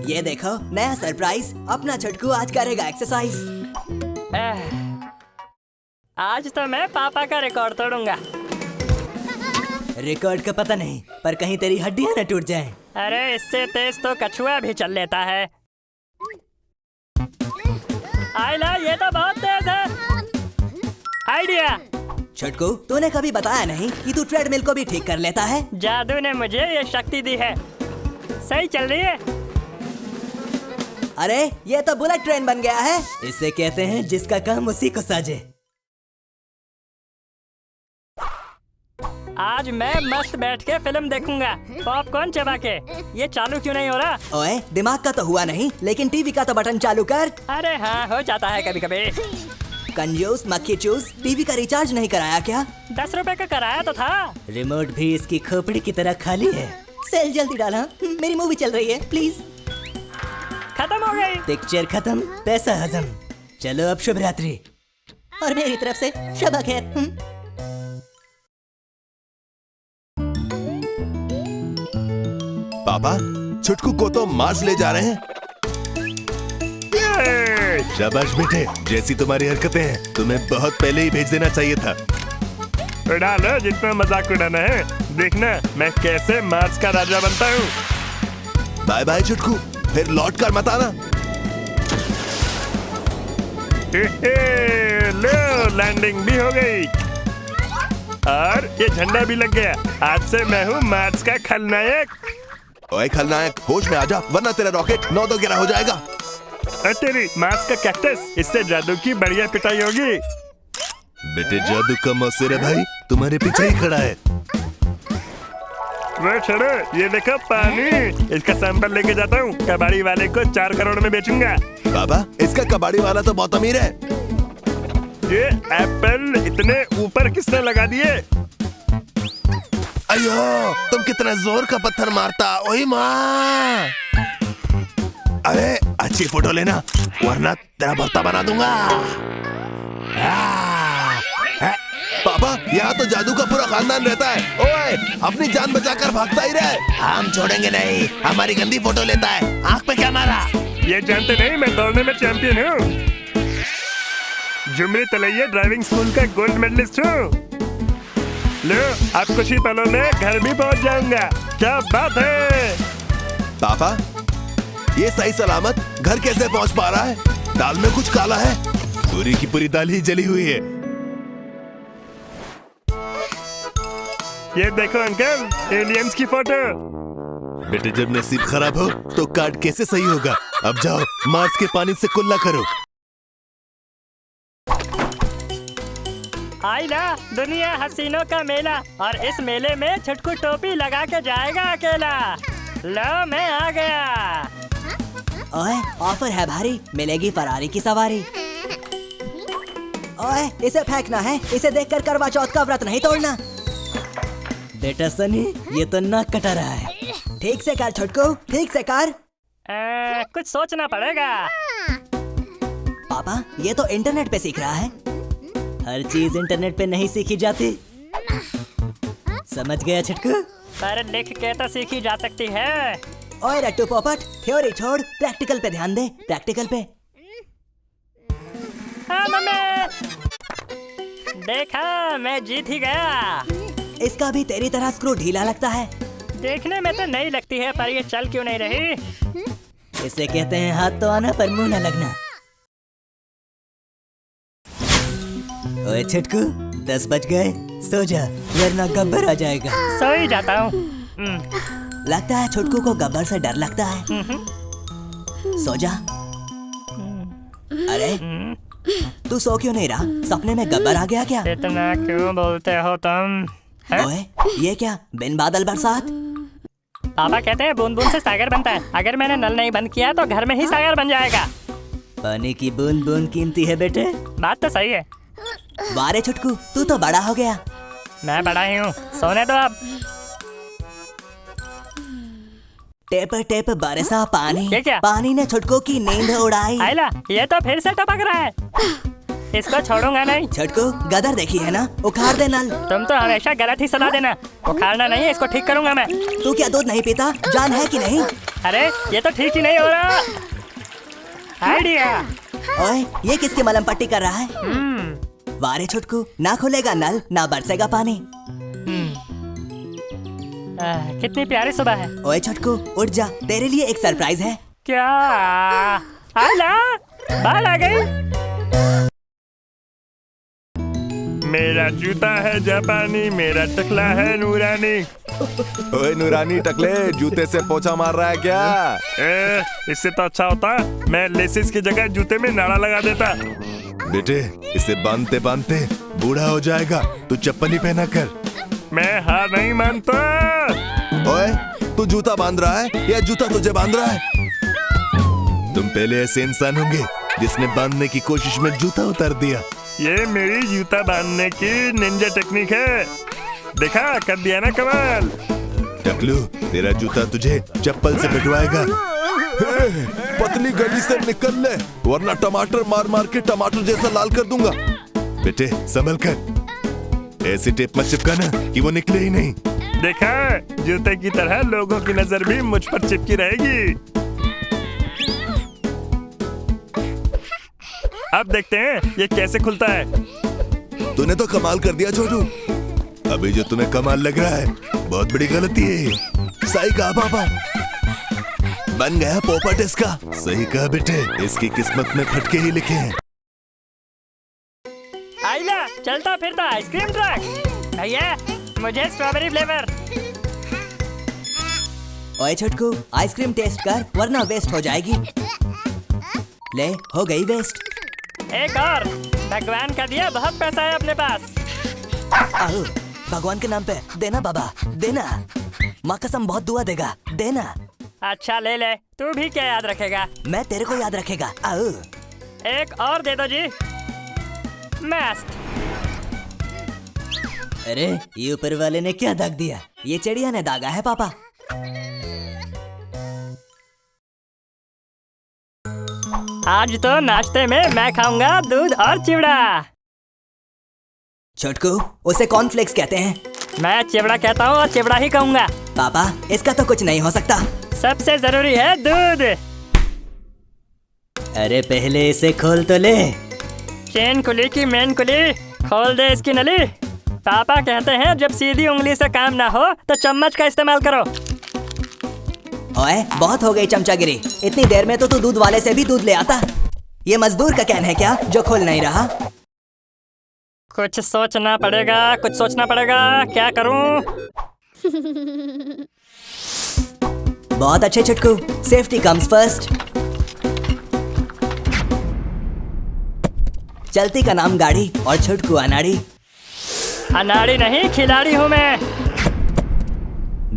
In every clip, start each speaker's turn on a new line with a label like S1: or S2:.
S1: ये देखो नया सरप्राइज, अपना छुटकू आज करेगा एक्सरसाइज।
S2: आज तो मैं पापा का रिकॉर्ड तोड़ूंगा।
S1: रिकॉर्ड का पता नहीं, पर कहीं तेरी हड्डियां न टूट जाएं।
S2: अरे इससे तेज तो कछुआ भी चल लेता है। आइला, ये तो बहुत तेज है। आइडिया।
S1: छुटकू, तूने कभी बताया नहीं कि तू ट्रेडमिल को भी ठीक कर लेता है।
S2: जादू ने मुझे ये शक्ति दी है। सही चल रही है।
S1: अरे ये तो बुलेट ट्रेन बन गया है। इसे कहते हैं जिसका काम उसी को साजे।
S2: आज मैं मस्त बैठ के फिल्म देखूंगा, पॉपकॉर्न चबा के। ये चालू क्यों नहीं हो रहा?
S1: ओए, दिमाग का तो हुआ नहीं, लेकिन टीवी का तो बटन चालू कर।
S2: अरे हाँ, हो जाता है कभी कभी।
S1: कंजूस मक्खी चूस, टीवी का रिचार्ज नहीं कराया क्या?
S2: 10 रुपए का कराया तो था।
S1: रिमोट भी इसकी खोपड़ी की तरह खाली है। सेल जल्दी डाला, मेरी मूवी चल रही है, प्लीज।
S2: खत्म हो गई।
S1: पिक्चर खत्म, पैसा हजम। चलो अब शुभ रात्रि, और मेरी तरफ से शब खैर।
S3: पापा, छुटकू को तो मार्स ले जा रहे हैं। शाबाश बेटे, जैसी तुम्हारी हरकतें हैं, तुम्हें बहुत पहले ही भेज देना चाहिए था।
S4: उड़ा लो जितना मजाक उड़ाना है। देखना मैं कैसे मार्स का राजा बनता हूँ।
S3: बाय बाय छुटकू, फिर लौट कर मत आना।
S4: लो, लैंडिंग भी हो गई और ये झंडा भी लग गया। आज से मैं हूँ मार्स का खलनायक।
S3: ओए खलनायक, होश में आजा, वरना तेरा रॉकेट 9-2-11 हो जाएगा।
S4: और तेरी मार्स का कैक्टस, इससे जादू की बढ़िया पिटाई होगी।
S3: बेटे जादू का मौसेरा भाई तुम्हारे पीछे ही खड़ा है।
S4: वो छोड़ो, ये देखो पानी। इसका सैंपल लेके जाता हूँ, कबाड़ी वाले को 4 करोड़ में बेचूंगा।
S3: बाबा, इसका कबाड़ी वाला तो बहुत अमीर है।
S4: ये एप्पल इतने ऊपर किसने लगा दिए?
S3: अयो, तुम कितना जोर का पत्थर मारता। ओए माँ, अरे अच्छी फोटो लेना, वरना तेरा भर्ता बना दूंगा। पापा, यहाँ तो जादू का पूरा खानदान रहता है। ओए, अपनी जान बचाकर भागता ही रहे। हम छोड़ेंगे नहीं, हमारी गंदी फोटो लेता है। आँख पे क्या मारा?
S4: ये जानते नहीं मैं दौड़ने में चैंपियन हूँ। जुमरी तलैया ड्राइविंग स्कूल का गोल्ड मेडलिस्ट हूँ। लो, अब कुछ ही पलों में घर भी पहुँच जाऊंगा। क्या बात है?
S3: पापा, ये सही सलामत घर कैसे पहुँच पा रहा है? दाल में कुछ काला है। पूरी की पूरी दाल ही जली हुई है।
S4: ये देखो अंकल, एलियंस की फोटो।
S3: बेटे जब नसीब खराब हो तो कार्ड कैसे सही होगा? अब जाओ, मार्स के पानी से कुल्ला करो।
S2: आई ना, दुनिया हसीनों का मेला, और इस मेले में छुटकू टोपी लगा के जाएगा अकेला। लो, मैं आ गया।
S1: ओए, ऑफर है भारी, मिलेगी फरारी की सवारी। ओए, इसे फेंकना है, इसे देखकर करवा चौथ का व्रत नहीं तोड़ना। बेटा सनी, ये तो नाक कटा रहा है। ठीक से कर छुटकू, ठीक से कर।
S2: कुछ सोचना पड़ेगा।
S1: पापा, ये तो इंटरनेट पे सीख रहा है। हर चीज इंटरनेट पे नहीं सीखी जाती। समझ गया छुटकू?
S2: पर लिख के तो सीखी जा सकती है।
S1: ओए रट्टू पोपट, थ्योरी छोड़, प्रैक्टिकल पे ध्यान दे, प्रैक्टिकल पे।
S2: हाँ मम्मी, देखा, मैं जीत ही गया।
S1: इसका भी तेरी तरह स्क्रू ढीला लगता है।
S2: देखने में तो नहीं लगती है, पर ये चल क्यों नहीं रही?
S1: इसे कहते हैं हाथ तो आना पर मुंह न लगना। ओए छुटकू, 10 बज गए, सो जा, वरना गब्बर आ जाएगा।
S2: सो ही जाता हूँ।
S1: लगता है छुटकू को गब्बर से डर लगता है। सो जा। अरे तू सो क्यों नहीं रहा? सपने में गब्बर आ गया क्या?
S2: इतना क्यों बोलते हो तुम?
S1: ओए, ये क्या, बिन बादल बरसात?
S2: पापा कहते हैं बूंद बूंद से सागर बनता है। अगर मैंने नल नहीं बंद किया तो घर में ही सागर बन जाएगा।
S1: पानी की बूंद बूंद कीमती है बेटे।
S2: बात तो सही है।
S1: वारे छुटकू, तू तो बड़ा हो गया।
S2: मैं बड़ा ही हूँ, सोने दो अब।
S1: टेप टेप बरसा पानी।
S2: ये क्या?
S1: पानी ने छुटकू की नींद उड़ाई।
S2: आइला, ये तो फिर से टपक रहा है। इसको छोड़ूंगा नहीं।
S1: छुटकू, गदर देखी है ना, उखाड़ दे नल।
S2: तुम तो हमेशा गलत ही सलाह देना। उखाड़ना नहीं है, इसको ठीक करूंगा मैं।
S1: तू क्या दूध नहीं पीता? जान है कि नहीं?
S2: अरे ये तो ठीक ही नहीं हो रहा। आइडिया।
S1: ओए ये किसकी मलहम पट्टी कर रहा है? वाह रे छुटकू, ना खुलेगा नल ना बरसेगा पानी।
S2: कितनी प्यारी सुबह है।
S1: ओए छुटकू उठ जा, तेरे लिए एक सरप्राइज है।
S2: क्या? आइला बाल आ गई।
S4: मेरा जूता है जापानी, मेरा टकला है नूरानी।
S3: ओए नूरानी टकले, जूते से पोछा मार रहा है क्या?
S4: इससे तो अच्छा होता मैं लेसिस की जगह जूते में नाड़ा लगा देता।
S3: बेटे इसे बांधते बांधते बूढ़ा हो जाएगा, तू चप्पल ही पहना कर।
S4: मैं हार नहीं मानता।
S3: ओए तू जूता बांध रहा है या जूता तुझे बांध रहा है? तुम पहले ऐसे इंसान होंगे जिसने बांधने की कोशिश में जूता उतार दिया।
S4: ये मेरी जूता बांधने की निंजा टेक्निक है, देखा कर दिया ना कमाल।
S3: टकलू तेरा जूता तुझे चप्पल से पिटवाएगा। पतली गली से निकल ले वरना टमाटर मार मार के टमाटर जैसा लाल कर दूंगा। बेटे संभल कर, ऐसी टेप मत चिपकाना कि वो निकले ही नहीं।
S4: देखा जूते की तरह लोगों की नजर भी मुझ पर चिपकी रहेगी। अब देखते हैं ये कैसे खुलता है।
S3: तूने तो कमाल कर दिया छोटू। अभी जो तुम्हें कमाल लग रहा है बहुत बड़ी गलती है। सही कहा पापा, बन गया पोपट इसका। सही कहा बेटे, इसकी किस्मत में फटके ही लिखे हैं।
S2: आइला चलता फिरता आइसक्रीम ट्रक। भैया मुझे स्ट्रॉबेरी फ्लेवर।
S1: ओए छुटकू आइसक्रीम टेस्ट कर वरना वेस्ट हो जाएगी। ले हो गई वेस्ट।
S2: एक और। भगवान का दिया बहुत पैसा है अपने पास।
S1: आओ भगवान के नाम पे देना बाबा, देना। माँ कसम बहुत दुआ देगा, देना।
S2: अच्छा ले ले, तू भी क्या याद रखेगा?
S1: मैं तेरे को याद रखेगा। आओ
S2: एक और दे दो जी। मस्त।
S1: अरे ये ऊपर वाले ने क्या दाग दिया? ये चिड़िया ने दागा है पापा।
S2: आज तो नाश्ते में मैं खाऊंगा दूध और चिवड़ा।
S1: छोटकू उसे कॉर्नफ्लेक्स कहते हैं।
S2: मैं चिवड़ा कहता हूँ और चिवड़ा ही कहूँगा।
S1: पापा इसका तो कुछ नहीं हो सकता।
S2: सबसे जरूरी है दूध।
S1: अरे पहले इसे खोल तो ले।
S2: चेन कुली की मेन कुली, खोल दे इसकी नली। पापा कहते हैं जब सीधी उंगली से काम ना हो तो चम्मच का इस्तेमाल करो।
S1: ओए बहुत हो गई चमचागिरी। इतनी देर में तो तू दूध वाले से भी दूध ले आता। ये मजदूर का कैन है क्या जो खोल नहीं रहा?
S2: कुछ सोचना पड़ेगा, कुछ सोचना पड़ेगा। क्या करूं?
S1: बहुत अच्छे छुटकू, सेफ्टी कम्स फर्स्ट। चलती का नाम गाड़ी और छुटकू अनाड़ी।
S2: अनाड़ी नहीं खिलाड़ी हूँ मैं।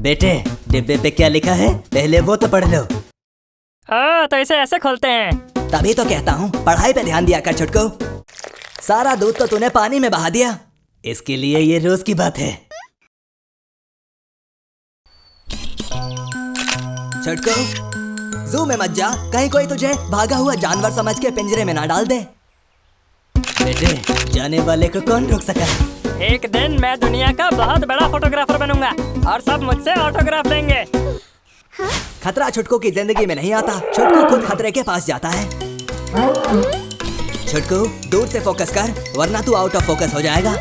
S1: बेटे डिब्बे पे क्या लिखा है पहले वो तो पढ़ लो।
S2: तो इसे ऐसे खोलते हैं।
S1: तभी तो कहता हूँ पढ़ाई पे ध्यान दिया कर छुटकू। सारा दूध तो तूने पानी में बहा दिया। इसके लिए ये रोज की बात है। छुटकू जू में मत जा, कहीं कोई तुझे भागा हुआ जानवर समझ के पिंजरे में ना डाल दे। बेटे जाने वाले को कौन रोक सका?
S2: एक दिन मैं दुनिया का बहुत बड़ा फोटोग्राफर बनूंगा और सब मुझसे ऑटोग्राफ लेंगे।
S1: खतरा छुटकू की जिंदगी में नहीं आता, छुटकू खुद खतरे के पास जाता है। छुटकू दूर से फोकस कर वरना तू आउट ऑफ फोकस हो जाएगा।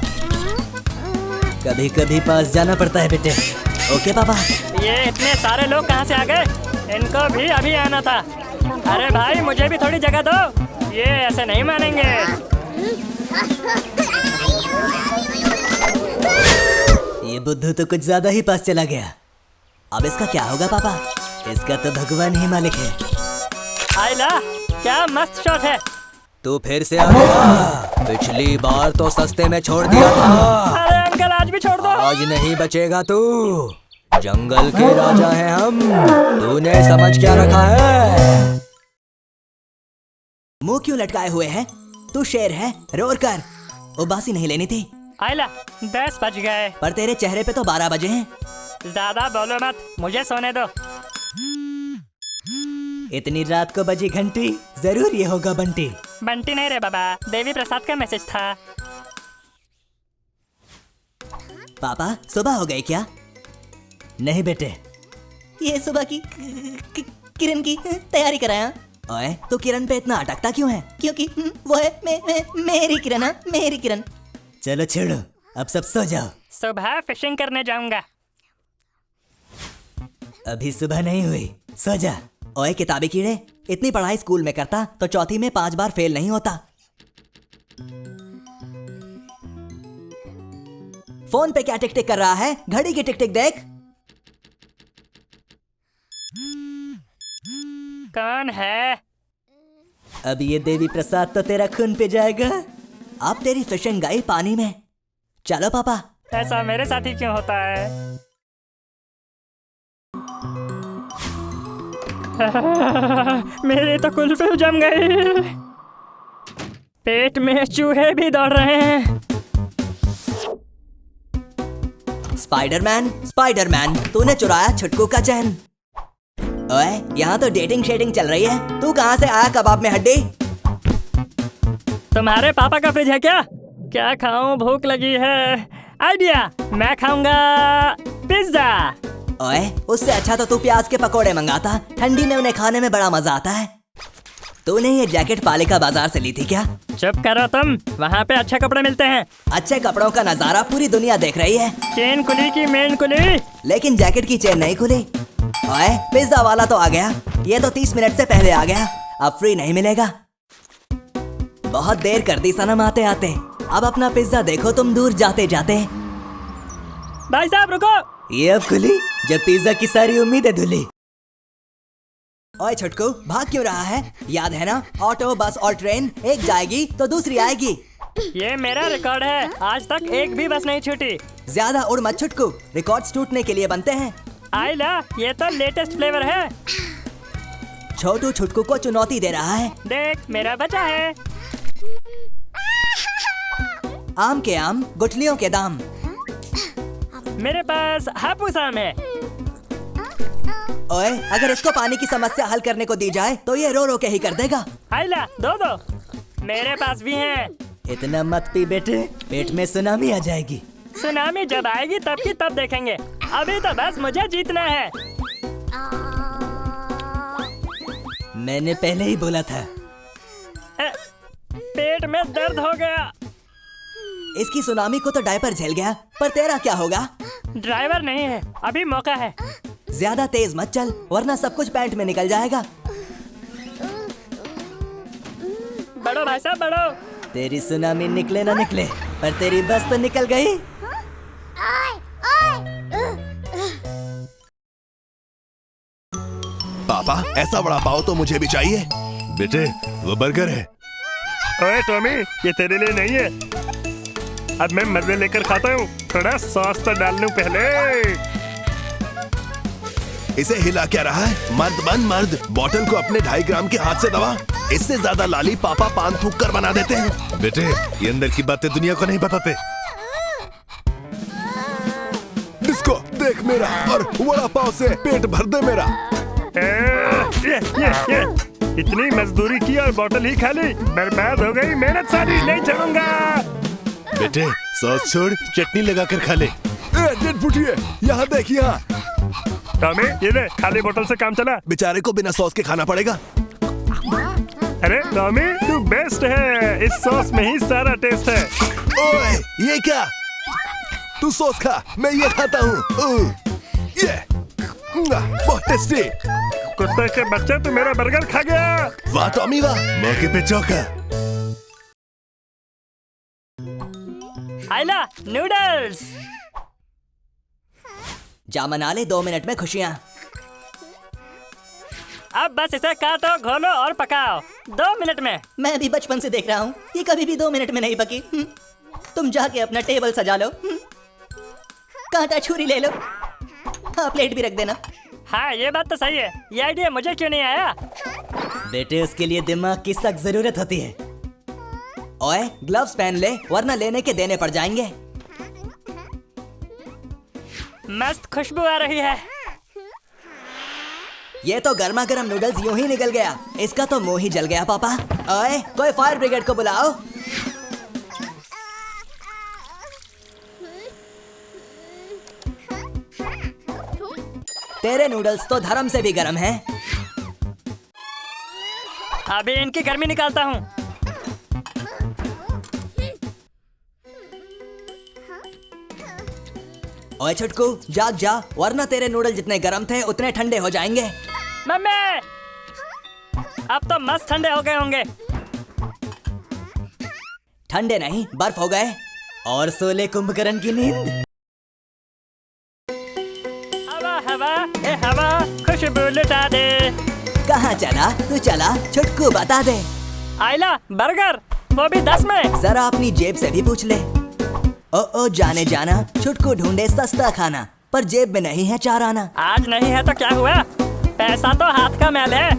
S1: कभी कभी पास जाना पड़ता है बेटे। ओके पापा।
S2: ये इतने सारे लोग कहाँ से आ गए? इनको भी अभी आना था। अरे भाई मुझे भी थोड़ी जगह दो, ये ऐसे नहीं मानेंगे।
S1: ये बुद्धू तो कुछ ज्यादा ही पास चला गया। अब इसका क्या होगा पापा? इसका तो भगवान ही मालिक है।
S2: आइला क्या मस्त शॉट है।
S1: तू फिर से आ गया। पिछली बार तो सस्ते में छोड़ दिया था।
S2: अरे अंकल आज भी छोड़ दो।
S1: आज नहीं बचेगा तू। जंगल के राजा हैं हम, तूने समझ क्या रखा है? मुंह क्यों लटकाए हुए है? तू शेर है, रोर कर। उबासी नहीं लेनी थी।
S2: आइला 10 बज गए।
S1: पर तेरे चेहरे पे तो 12 बजे हैं।
S2: ज्यादा बोलो मत, मुझे सोने दो।
S1: इतनी रात को बजी घंटी, जरूर ये होगा बंटी।
S2: बंटी नहीं रे बाबा, देवी प्रसाद का मैसेज था।
S1: पापा सुबह हो गई क्या? नहीं बेटे, ये सुबह की किरण की तैयारी कराया। ओए तो किरण पे इतना अटकता क्यों है? क्योंकि वो है मेरी किरण, मेरी किरण। चलो छोड़ो, अब सब सो जाओ।
S2: सुबह फिशिंग करने जाऊंगा।
S1: अभी सुबह नहीं हुई, सो जा। ओए किताबी कीड़े, इतनी पढ़ाई स्कूल में करता तो चौथी में 5 बार फेल नहीं होता। फोन पे क्या टिक टिक कर रहा है? घड़ी की टिक टिक देख।
S2: कौन है?
S1: अब ये देवी प्रसाद तो तेरा खून पे जाएगा। अब तेरी फिशिंग गई पानी में। चलो पापा।
S2: ऐसा मेरे साथ ही क्यों होता है? मेरी तो कुल्फी जम गई। पेट में चूहे भी दौड़ रहे हैं।
S1: स्पाइडरमैन, स्पाइडरमैन, तूने चुराया छुटकू का चैन। ओए, यहाँ तो डेटिंग शेटिंग चल रही है। तू कहाँ से आया कबाब में हड्डी?
S2: तुम्हारे पापा का फ्रिज है क्या? क्या खाऊं, भूख लगी है। आइडिया, मैं खाऊंगा पिज्जा।
S1: ओए, उससे अच्छा तो तू प्याज के पकोड़े मंगाता। ठंडी में उन्हें खाने में बड़ा मजा आता है। तूने ये जैकेट पालिका बाजार से ली थी क्या?
S2: चुप करो तुम, वहाँ पे अच्छे कपड़े मिलते हैं।
S1: अच्छे कपड़ों का नजारा पूरी दुनिया देख रही है।
S2: चेन खुली की मेन खुली?
S1: लेकिन जैकेट की चेन नहीं खुली। ओए, पिज्जा वाला तो आ गया। ये तो 30 मिनट से पहले आ गया। अब फ्री नहीं मिलेगा। बहुत देर कर दी सनम आते आते। अब अपना पिज्जा देखो तुम दूर जाते जाते।
S2: भाई साहब रुको।
S1: ये अब खुली जब पिज्जा की सारी उम्मीदें धुली। ओए छुटकू, भाग क्यों रहा है? याद है ना, ऑटो, बस और ट्रेन एक जाएगी तो दूसरी आएगी।
S2: ये मेरा रिकॉर्ड है, आज तक एक भी बस नहीं छूटी।
S1: ज्यादा उड़ मत छुटकू, रिकॉर्ड्स टूटने के लिए बनते हैं।
S2: आइला, ये तो लेटेस्ट फ्लेवर है।
S1: छोटू छुटकू को चुनौती दे रहा है।
S2: देख, मेरा बचा है।
S1: आम के आम, गुठलियों के दाम।
S2: मेरे पास हापुस आम है।
S1: ओए, अगर इसको पानी की समस्या हल करने को दी जाए तो ये रो रो के ही कर देगा।
S2: आइला, दो दो। मेरे पास भी है।
S1: इतना मत पी बेटे, पेट में सुनामी आ जाएगी।
S2: सुनामी जब आएगी तब की तब देखेंगे। अभी तो बस मुझे जीतना है।
S1: मैंने पहले ही बोला था।
S2: पेट में दर्द हो गया।
S1: इसकी सुनामी को तो डायपर झेल गया, पर तेरा क्या होगा?
S2: ड्राइवर नहीं है, अभी मौका है।
S1: ज्यादा तेज मत चल, वरना सब कुछ पैंट में निकल जाएगा।
S2: बढ़ो भाई साहब, बढ़ो।
S1: तेरी सुनामी निकले ना निकले, पर तेरी बस तो निकल गई।
S3: पापा, ऐसा बड़ा पाव तो मुझे भी चाहिए। बेटे, वो बर्गर है।
S4: ओए टॉमी, ये तेरे लिए नहीं है। अब मैं मजे लेकर खाता हूँ। थोड़ा सॉस तो डाल लूं पहले।
S3: इसे हिला क्या रहा है? मर्द बन मर्द, बॉटल को अपने 2.5 ग्राम के हाथ से दबा। इससे ज्यादा लाली पापा पान थूक कर बना देते हैं। बेटे, ये अंदर की बातें दुनिया को नहीं बताते। डिस्को देख मेरा, और वड़ा पाव से पेट भर दे मेरा।
S4: ये। इतनी मजदूरी की और बोतल ही खाली, बर्बाद हो गई मेहनत सारी। नहीं छोड़ूंगा।
S3: बेटे, सॉस छोड़, चटनी लगा कर खा ले। डेढ़ फुटिए, यहाँ देख यहाँ।
S4: टॉमी, ये ले, खाली बोतल से काम चला।
S3: बेचारे को बिना सॉस के खाना पड़ेगा।
S4: अरे टॉमी, तू बेस्ट है। इस सॉस में ही सारा टेस्ट है।
S3: ओए, ये क्या? तू सॉस खा, मैं ये खाता हूँ। ये बहुत टेस्टी।
S4: कुत्ते के बच्चे, तू मेरा बर्गर खा गया।
S3: वाह टॉमी वाह, मौके पे चौका।
S2: आइला, नूडल्स।
S1: जा मना ले 2 मिनट में खुशियाँ।
S2: अब बस इसे काटो, घोलो और पकाओ 2 मिनट में।
S1: मैं भी बचपन से देख रहा हूँ, ये कभी भी 2 मिनट में नहीं पकी। तुम जाके अपना टेबल सजा लो। कांटा छुरी ले लो। हाँ, प्लेट भी रख देना।
S2: हाँ, ये बात तो सही है। ये आइडिया मुझे क्यों नहीं आया?
S1: बेटे, उसके लिए दिमाग की सख्त जरूरत होती है। ओए, ग्लव्स पहन ले, वरना लेने के देने पड़ जाएंगे।
S2: मस्त खुशबू आ रही है।
S1: ये तो गर्मा गर्म नूडल्स यूं ही निकल गया। इसका तो मुंह ही जल गया पापा। ओए, कोई फायर ब्रिगेड को बुलाओ। तेरे नूडल्स तो धर्म से भी गर्म हैं।
S2: अभी इनकी गर्मी निकालता हूँ।
S1: ओए छुटकू, जाग जा, वरना तेरे नूडल जितने गर्म थे उतने ठंडे हो जाएंगे।
S2: मम्मी, अब तो मस्त ठंडे हो गए होंगे।
S1: ठंडे नहीं, बर्फ हो गए। और सोले कुंभकर्ण की नींद।
S2: हवा हवा ए हवा, खुशबू लुटा दे।
S1: कहाँ चला तू? चला छुटकू, बता दे।
S2: आइला बर्गर, वो भी 10 में।
S1: जरा अपनी जेब से भी पूछ ले। ओ जाने जाना, छुटकू ढूंढे सस्ता खाना, पर जेब में नहीं है 4 आना।
S2: आज नहीं है तो क्या हुआ, पैसा तो हाथ का मैल है।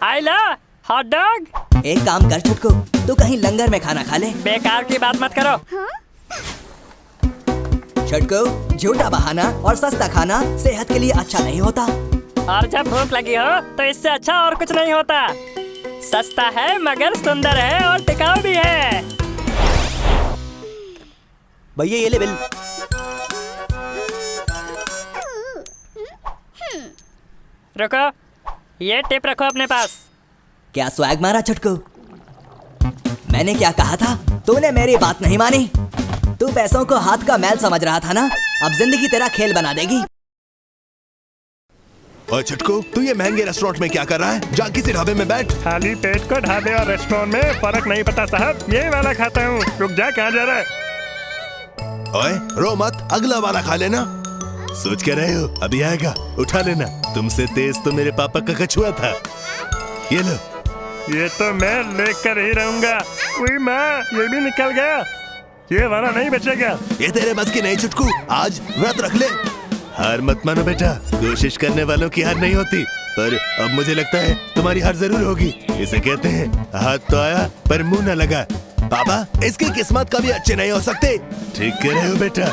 S2: आइला हॉट डॉग।
S1: एक काम कर छुटकू, तू कहीं लंगर में खाना खा ले।
S2: बेकार की बात मत करो।
S1: छुटकू, झूठा बहाना और सस्ता खाना सेहत के लिए अच्छा नहीं होता।
S2: और जब भूख लगी हो तो इससे अच्छा और कुछ नहीं होता। सस्ता है मगर सुंदर है और टिकाऊ भी है।
S1: भैया ये ले बिल।
S2: रुको, ये टिप रखो अपने पास।
S1: क्या स्वैग मारा छुटकू? मैंने क्या कहा था? तूने मेरी बात नहीं मानी। तू पैसों को हाथ का मैल समझ रहा था ना, अब जिंदगी तेरा खेल बना देगी।
S3: और छुटकू, तू ये महंगे रेस्टोरेंट में क्या कर रहा है? जा किसी ढाबे में बैठ।
S4: खाली पेट को ढाबे और रेस्टोरेंट में फर्क नहीं पता साहब, यही वाला खाता हूँ। रुक जा, कहाँ जा रहा है?
S3: ओए रो मत, अगला वाला खा लेना। सोच क्या रहे हो? अभी आएगा, उठा लेना। तुमसे तेज तो मेरे पापा का कछुआ था। ये लो।
S4: ये तो मैं लेकर ही रहूंगा। उई माँ, ये भी निकल गया। ये वाला नहीं बचेगा।
S3: ये तेरे बस की नहीं छुटकू, आज व्रत रख ले। हार मत मानो बेटा, कोशिश करने वालों की हार नहीं होती। पर अब मुझे लगता है तुम्हारी हार जरूर होगी। इसे कहते हैं हाथ तो आया पर मुंह न लगा। पापा, इसकी किस्मत कभी अच्छे नहीं हो सकते। ठीक कह रहे हो बेटा,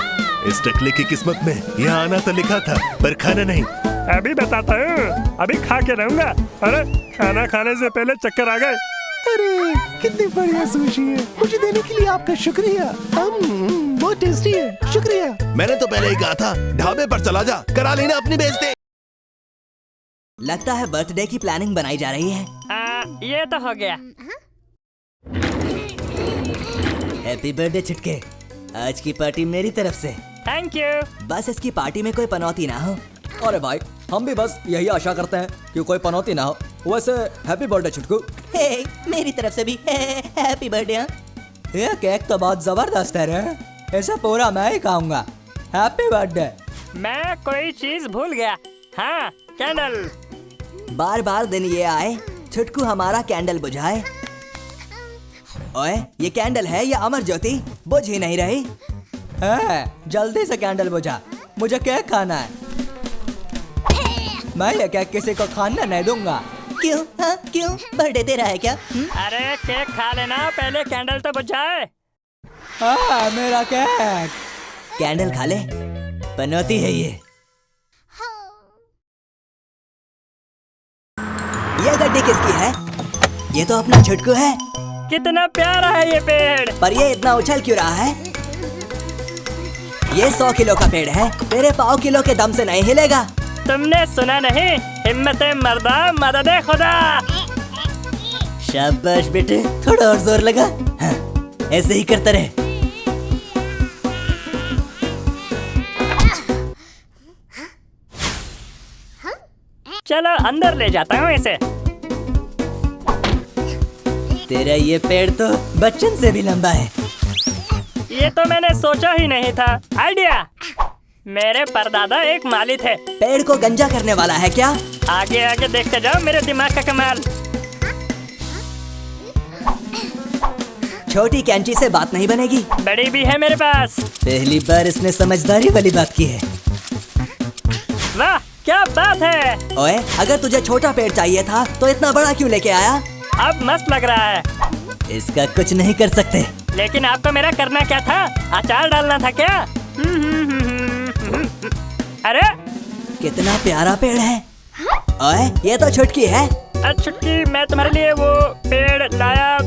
S3: इस टकले की किस्मत में यहाँ आना तो लिखा था पर खाना नहीं।
S4: अभी बताता हूँ, अभी खा के रहूंगा। अरे खाना खाने से पहले चक्कर आ गए।
S3: अरे कितनी बढ़िया सुशी है, मुझे देने के लिए आपका शुक्रिया। बहुत टेस्टी है, शुक्रिया। मैंने तो पहले ही कहा था, ढाबे पर चला जा, करा लेना अपनी बेइज्जती।
S1: लगता है बर्थडे की प्लानिंग बनाई जा रही है।
S2: ये तो हो गया।
S1: हैप्पी बर्थडे छुटके, आज की पार्टी मेरी तरफ से।
S2: Thank you.
S1: बस इसकी पार्टी में कोई पनौती ना हो।
S5: अरे भाई, हम भी बस यही आशा करते हैं कि कोई पनौती ना हो। वैसे हैप्पी बर्थडे छुटकू।
S1: हे, मेरी तरफ से भी हैप्पी बर्थडे।
S5: ये केक तो बहुत जबरदस्त है रे, ऐसा पूरा मैं ही खाऊंगा। Happy birthday.
S2: मैं कोई चीज भूल गया। हाँ, कैंडल।
S1: बार बार दिन ये आए, छुटकू हमारा कैंडल बुझाए। ओए, ये कैंडल है या अमर ज्योति? बुझ ही नहीं रही।
S5: जल्दी से कैंडल बुझा, मुझे केक खाना है। मैं ये केक किसी को खाना नहीं दूंगा।
S1: क्यों? हाँ, क्यों? बर्थडे तेरा है क्या?
S2: अरे केक खा लेना, पहले कैंडल तो बुझाए।
S5: हाँ, मेरा केक।
S1: कैंडल खा ले, पनौती है ये। ये गड्डी किसकी है? ये तो अपना छुटकू है।
S2: कितना प्यारा है ये पेड़।
S1: पर ये इतना उछल क्यों रहा है? ये 100 किलो का पेड़ है, तेरे पाव किलो के दम से नहीं हिलेगा।
S2: तुमने सुना नहीं, हिम्मत मर्दा मदद खुदा।
S1: शाबाश बेटे, थोड़ा और जोर लगा। हाँ, ऐसे ही करता रहे।
S2: चलो अंदर ले जाता हूँ इसे।
S1: तेरा ये पेड़ तो बच्चन से भी लंबा है।
S2: ये तो मैंने सोचा ही नहीं था। आइडिया, मेरे परदादा एक माली थे।
S1: पेड़ को गंजा करने वाला है क्या?
S2: आगे आगे देखते जाओ मेरे दिमाग का कमाल।
S1: छोटी कैंची से बात नहीं बनेगी।
S2: बड़ी भी है मेरे पास।
S1: पहली बार इसने समझदारी वाली बात की है।
S2: वाह क्या बात है।
S1: ओए, अगर तुझे छोटा पेड़ चाहिए था तो इतना बड़ा क्यों लेके आया?
S2: अब मस्त लग रहा है।
S1: इसका कुछ नहीं कर सकते।
S2: लेकिन आपको मेरा करना क्या था? अचार डालना था क्या? अरे
S1: कितना प्यारा पेड़ है। ओए, ये तो छुटकी है।
S2: छुटकी, मैं तुम्हारे लिए वो पेड़ लाया।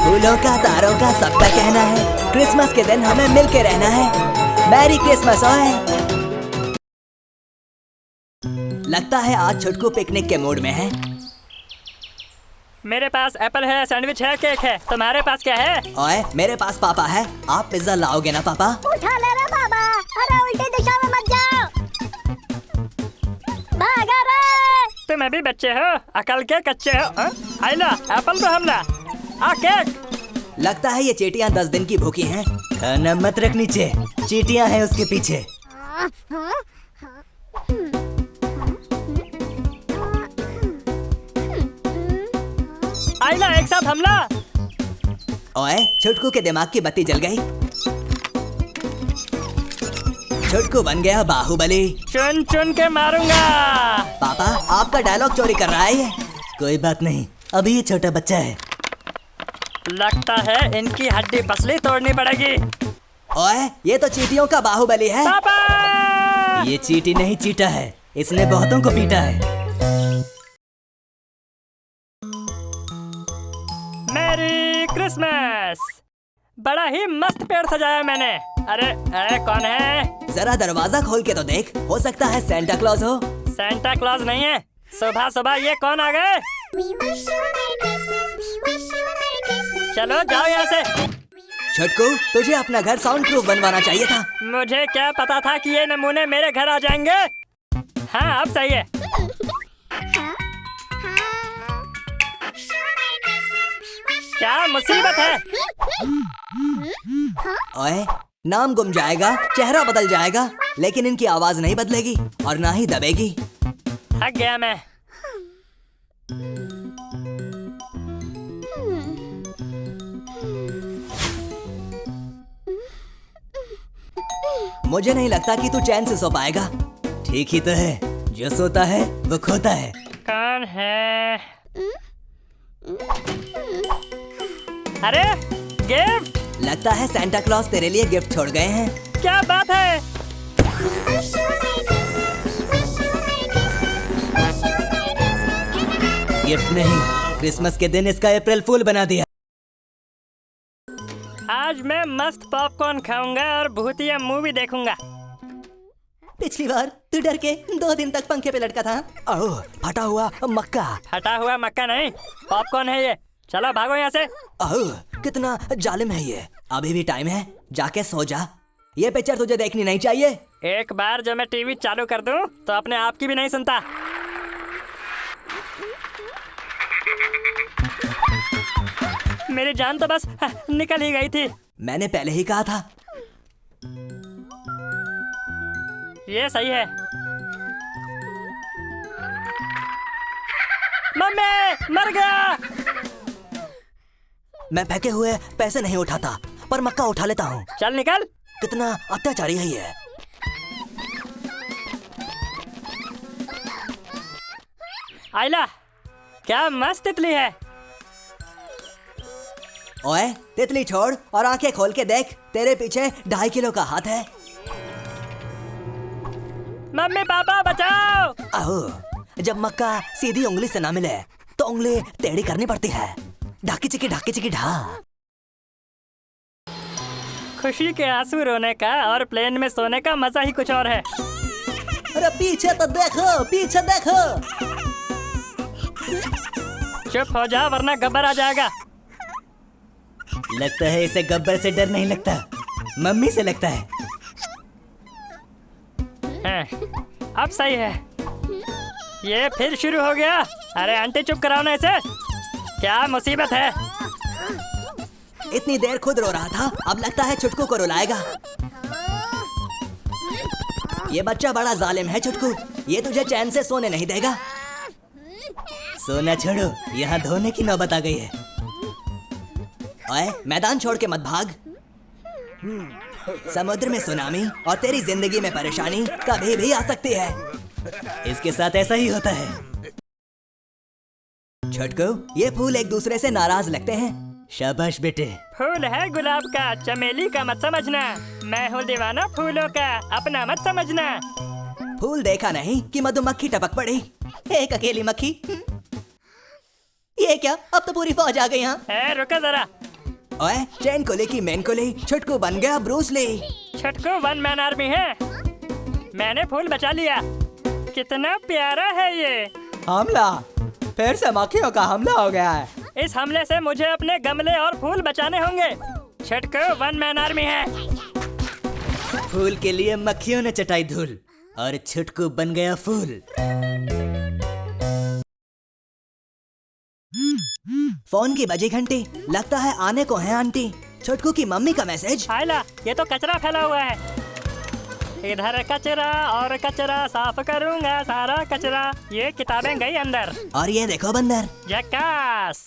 S1: फूलों का, तारों का, सबका कहना है क्रिसमस के दिन हमें मिल के रहना है। मैरी क्रिसमस ओए। लगता है आज छुटकू पिकनिक के मूड में है।
S2: मेरे पास एप्पल है, सैंडविच है, केक है। तुम्हारे पास क्या है?
S1: ओए मेरे पास पापा है। आप पिज्जा लाओगे ना पापा?
S6: उठा ले रे बाबा, अरे उल्टी दिशा में मत जाओ। भागा रे।
S2: तुम अभी बच्चे हो, अकल के कच्चे हो। आइला एप्पल तो हमला। आ केक।
S1: लगता है ये चींटियां 10 दिन की भूखी हैं। खाना मत रख नीचे, चींटियां हैं उसके पीछे।
S2: आइला एक साथ हमला।
S1: ओए छुटकू के दिमाग की बत्ती जल गई। छुटकू बन गया बाहुबली।
S2: चुन चुन के मारूंगा।
S1: पापा आपका डायलॉग चोरी कर रहा है ये। कोई बात नहीं, अभी ये छोटा बच्चा है।
S2: लगता है इनकी हड्डी पसली तोड़नी पड़ेगी।
S1: ओए ये तो चींटियों का बाहुबली है।
S2: पापा!
S1: ये चींटी नहीं चीटा है, इसने बहुतों को पीटा है।
S2: Merry Christmas. बड़ा ही मस्त पेड़ सजाया मैंने। अरे अरे कौन है?
S1: जरा दरवाजा खोल के तो देख, हो सकता है सेंटा क्लॉज हो।
S2: सेंटा क्लॉज नहीं है। सुबह सुबह ये कौन आ गए? चलो जाओ यहाँ से।
S1: छुटकू तुझे अपना घर साउंड प्रूफ बनवाना चाहिए था।
S2: मुझे क्या पता था कि ये नमूने मेरे घर आ जाएंगे। हाँ अब सही है। क्या मुसीबत है?
S1: ओए नाम गुम जाएगा, चेहरा बदल जाएगा, लेकिन इनकी आवाज नहीं बदलेगी और ना ही दबेगी।
S2: थक गया मैं।
S1: मुझे नहीं लगता कि तू चैन से सो पाएगा। ठीक ही तो है, जो सोता है वो खोता है।
S2: कौन है? अरे गिफ्ट।
S1: लगता है सेंटा क्लॉज तेरे लिए गिफ्ट छोड़ गए हैं।
S2: क्या बात है?
S1: गिफ्ट नहीं, क्रिसमस के दिन इसका अप्रैल फूल बना दिया।
S2: आज मैं मस्त पॉपकॉर्न खाऊंगा और भूतिया मूवी देखूंगा।
S1: पिछली बार तू डर के 2 दिन तक पंखे पे लटका था। ओह फटा हुआ मक्का।
S2: फटा हुआ मक्का नहीं, पॉपकॉर्न है ये। चलो भागो यहाँ से।
S1: ओह कितना जालिम है ये। अभी भी टाइम है, जाके सो जा। ये पिक्चर तुझे देखनी नहीं चाहिए।
S2: एक बार जो मैं टीवी चालू कर दूं तो अपने आप की भी नहीं सुनता। मेरी जान तो बस निकल ही गई थी।
S1: मैंने पहले ही कहा था।
S2: ये सही है। मम्मी मर गया।
S1: मैं फेंके हुए पैसे नहीं उठाता, पर मक्का उठा लेता हूँ।
S2: चल निकल।
S1: कितना अत्याचारी है ये।
S2: आइला क्या मस्त तितली है।
S1: ओए तितली छोड़ और आंखें खोल के देख, तेरे पीछे 2.5 किलो का हाथ है।
S2: मम्मी पापा बचाओ।
S1: ओह जब मक्का सीधी उंगली से ना मिले तो उंगली टेढ़ी करनी पड़ती है। ढाकी चिकी ढा।
S2: खुशी के आंसू रोने का और प्लेन में सोने का मजा ही कुछ और है।
S1: अरे पीछे तो देखो, पीछे देखो।
S2: चुप हो जा वरना गब्बर आ जाएगा।
S1: लगता है इसे गब्बर से डर नहीं लगता, मम्मी से लगता है।
S2: अब सही है। ये फिर शुरू हो गया। अरे आंटी चुप कराओ ना इसे। क्या मुसीबत है?
S1: इतनी देर खुद रो रहा था, अब लगता है छुटकू को रुलाएगा। ये बच्चा बड़ा जालिम है छुटकू, ये तुझे चैन से सोने नहीं देगा। सोना छोड़ो, यहाँ धोने की नौबत आ गई है। ओए मैदान छोड़ के मत भाग। समुद्र में सुनामी और तेरी जिंदगी में परेशानी कभी भी आ सकती है। इसके साथ ऐसा ही होता है। छुटकू ये फूल एक दूसरे से नाराज लगते हैं। शाबाश बेटे।
S2: फूल है गुलाब का, चमेली का मत समझना। मैं हूँ दीवाना फूलों का, अपना मत समझना।
S1: फूल देखा नहीं कि मधुमक्खी टपक पड़ी। एक अकेली मक्खी। ये क्या, अब तो पूरी फौज आ गई यहाँ।
S2: रुको जरा।
S1: ओए, चैन को लेकी मैन को ले, छुटकू बन गया Bruce Lee.
S2: Chhatku one man army है। मैंने फूल बचा लिया। कितना प्यारा है ये।
S5: हमला, फिर से मक्खियों का हमला हो गया है।
S2: इस हमले से मुझे अपने गमले और फूल बचाने होंगे। छटकू वन मैन आर्मी है।
S1: फूल के लिए मक्खियों ने चटाई धूल और छुटकू बन गया फूल। फोन की बजी घंटी, लगता है आने को है आंटी। छुटकू की मम्मी का मैसेज।
S2: आयला, ये तो कचरा फैला हुआ है। इधर कचरा और कचरा, साफ करूंगा सारा कचरा। ये किताबें गई अंदर।
S1: और ये देखो बंदर,
S2: जक्कास।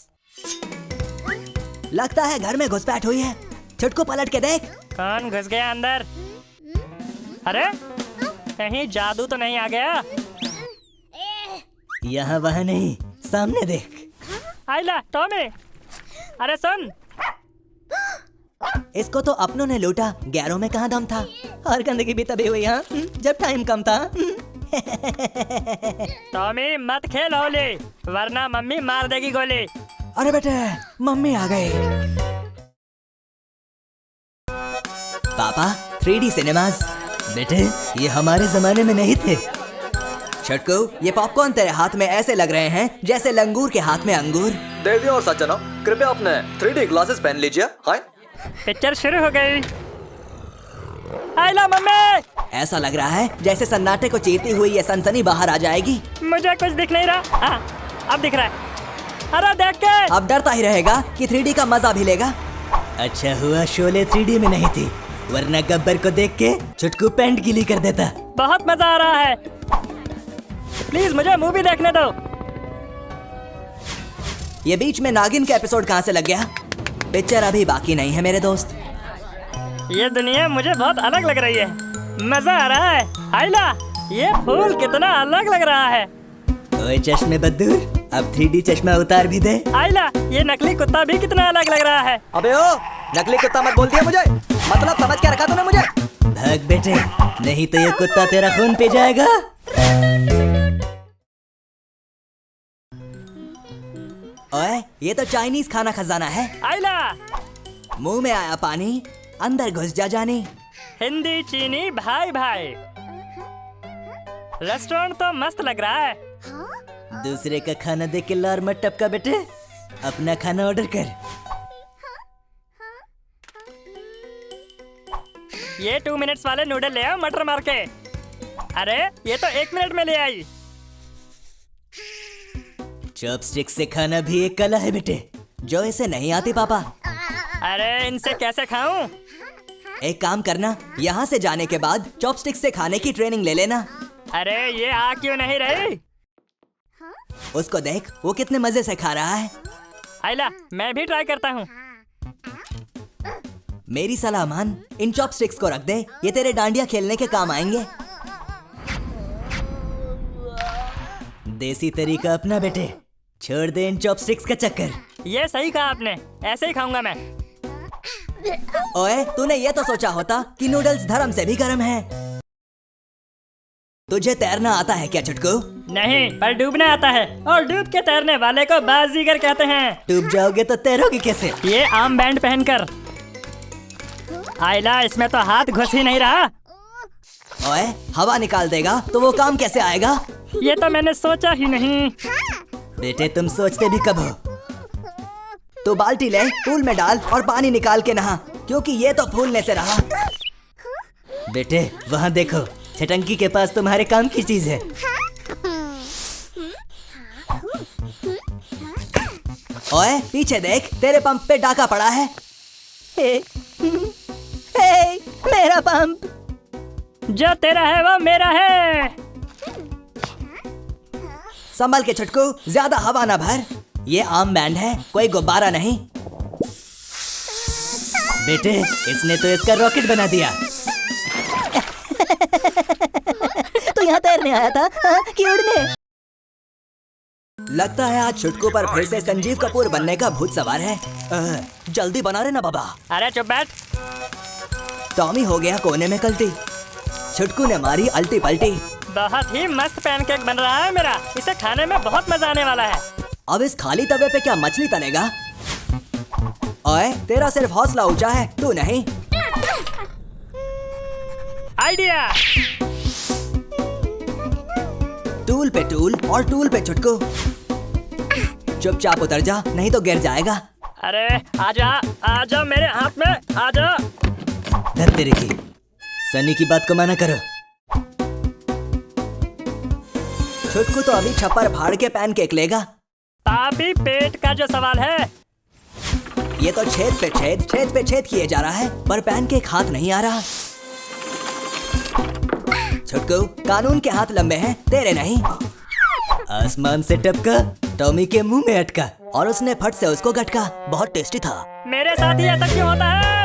S1: लगता है घर में घुसपैठ हुई है। छुटकू पलट के देख।
S2: कौन घुस गया अंदर? अरे, कहीं जादू तो नहीं आ गया?
S1: यहाँ वहाँ नहीं, सामने देख।
S2: आयला, टॉमी, अरे सुन।
S1: इसको तो अपनों ने लूटा, गैरों में कहाँ दम था। और गंदगी भी तभी हुई, हाँ, जब टाइम कम था।
S2: टॉमी मत खेल होली, वरना मम्मी मार देगी गोली।
S1: अरे बेटे, मम्मी आ गई। पापा, 3D सिनेमास। बेटे, ये हमारे जमाने में नहीं थे। छटकू, ये पॉपकॉर्न तेरे हाथ में ऐसे लग रहे हैं जैसे लंगूर के हाथ में अंगूर।
S5: देवी और सज्जनों, कृपया अपने 3D ग्लासेस पहन लीजिए। हाय।
S2: पिक्चर शुरू हो गई। आयला मम्मी।
S1: ऐसा लग रहा है जैसे सन्नाटे को चीरती हुई ये सनसनी बाहर आ जाएगी।
S2: मुझे कुछ दिख नहीं रहा। हाँ, अब दिख रहा है। अरे देख के।
S1: अब डरता ही रहेगा कि 3D का मजा भी लेगा। अच्छा हुआ शोले 3D में नहीं थी, वरना गब्बर को देख के छुटकू पैंट गीली कर देता।
S2: बहुत मजा आ रहा है। प्लीज मुझे मूवी देखने दो।
S1: ये बीच में नागिन का एपिसोड कहाँ से लग गया? पिक्चर अभी बाकी नहीं है मेरे दोस्त।
S2: ये दुनिया मुझे बहुत अलग लग रही है। मजा आ रहा है। आयला, ये फूल कितना अलग लग रहा है।
S1: ओए चश्मे बद्दूर, अब 3D चश्मा उतार भी दे।
S2: आयला, ये नकली कुत्ता भी कितना अलग लग रहा है।
S5: अबे ओ, नकली कुत्ता मत बोल दिया मुझे। मतलब समझ के रखा तूने मुझे।
S1: भाग बेटे, नहीं तो ये कुत्ता तेरा खून पी जाएगा। ओए, ये तो चाइनीज खाना खजाना है।
S2: आयला,
S1: मुंह में आया पानी, अंदर घुस जा जानी।
S2: हिंदी चीनी भाई भाई। रेस्टोरेंट तो मस्त लग रहा है।
S1: दूसरे का खाना देख के लार मत टपका बेटे, अपना खाना ऑर्डर कर।
S2: ये 2 मिनट्स वाले नूडल ले आओ मटर मार के। अरे, ये तो 1 मिनट में ले आई।
S1: चॉपस्टिक से खाना भी एक कला है बेटे, जो इसे नहीं आती पापा।
S2: अरे, इनसे कैसे खाऊं?
S1: एक काम करना, यहाँ से जाने के बाद चॉपस्टिक से खाने की ट्रेनिंग ले लेना।
S2: अरे, ये आ क्यों नहीं रही?
S1: उसको देख, वो कितने मजे से खा रहा है।
S2: आयला, मैं भी ट्राई करता हूँ।
S1: मेरी सलाह मान, इन चॉपस्टिक्स को रख दे, ये तेरे डांडिया खेलने के काम आएंगे। देसी तरीका अपना बेटे, छोड़ दे इन चॉपस्टिक्स का चक्कर।
S2: ये सही कहा आपने, ऐसे ही खाऊंगा मैं।
S1: ओए, तूने ये तो सोचा होता कि नूडल्स धर्म से भी गर्म है। तुझे तैरना आता है क्या छुटकू?
S2: नहीं, पर डूबना आता है, और डूब के तैरने वाले को बाजीगर कहते हैं।
S1: डूब जाओगे तो तैरोगे कैसे?
S2: ये आर्म बैंड पहनकर। आयला, इसमें तो हाथ घुस ही नहीं रहा।
S1: ओए, हवा निकाल देगा तो वो काम कैसे आएगा?
S2: ये तो मैंने सोचा ही नहीं।
S1: बेटे, तुम सोचते भी कब हो? तो बाल्टी ले, पूल में डाल और पानी निकाल के नहा, क्योंकि ये तो फूलने से रहा। बेटे, वहाँ देखो, छटंकी के पास तुम्हारे काम की चीज है। ओए, पीछे देख, तेरे पंप पे डाका पड़ा है। हे, हे, मेरा पंप।
S2: जो तेरा है वो मेरा है।
S1: संभल के छुटकू, ज्यादा हवा ना भर। ये आर्म बैंड है, कोई गुब्बारा नहीं। बेटे, इसने तो इसका रॉकेट बना दिया। तो यहाँ तैरने आया था कि उड़ने? लगता है आज छुटकू पर फिर से संजीव कपूर बनने का भूत सवार है। जल्दी बना रहे ना बाबा।
S2: अरे चुप बैठ।
S1: टॉमी हो गया कोने में कल्टी। छुटकू ने मारी अल्टी पल्टी।
S2: बहुत ही मस्त पैनकेक बन रहा है मेरा। इसे खाने में बहुत मजा आने वाला है।
S1: अब इस खाली तवे पे क्या मछली तलेगा? ओए तेरा सिर्फ हौसला ऊंचा है, तू नहीं।
S2: आइडिया।
S1: टूल पे टूल और टूल पे छुटकू। चुपचाप उतर जा, नहीं तो गिर जाएगा।
S2: अरे आजा आजा मेरे हाथ में आजा।
S1: धत्तेरे की सनी की बात को मना करो। छुटकू तो अभी छप्पर फाड़ के पैनकेक लेगा।
S2: पापी पेट का जो सवाल है,
S1: ये तो छेद पे छेद किए जा रहा है, पर पैनकेक हाथ नहीं आ रहा। छुटकू कानून के हाथ लंबे हैं, तेरे नहीं। आसमान से टपका, टॉमी के मुंह में अटका और उसने फट से उसको गटका। बहुत टेस्टी था।
S2: मेरे साथ ही ऐसा क्यों होता है?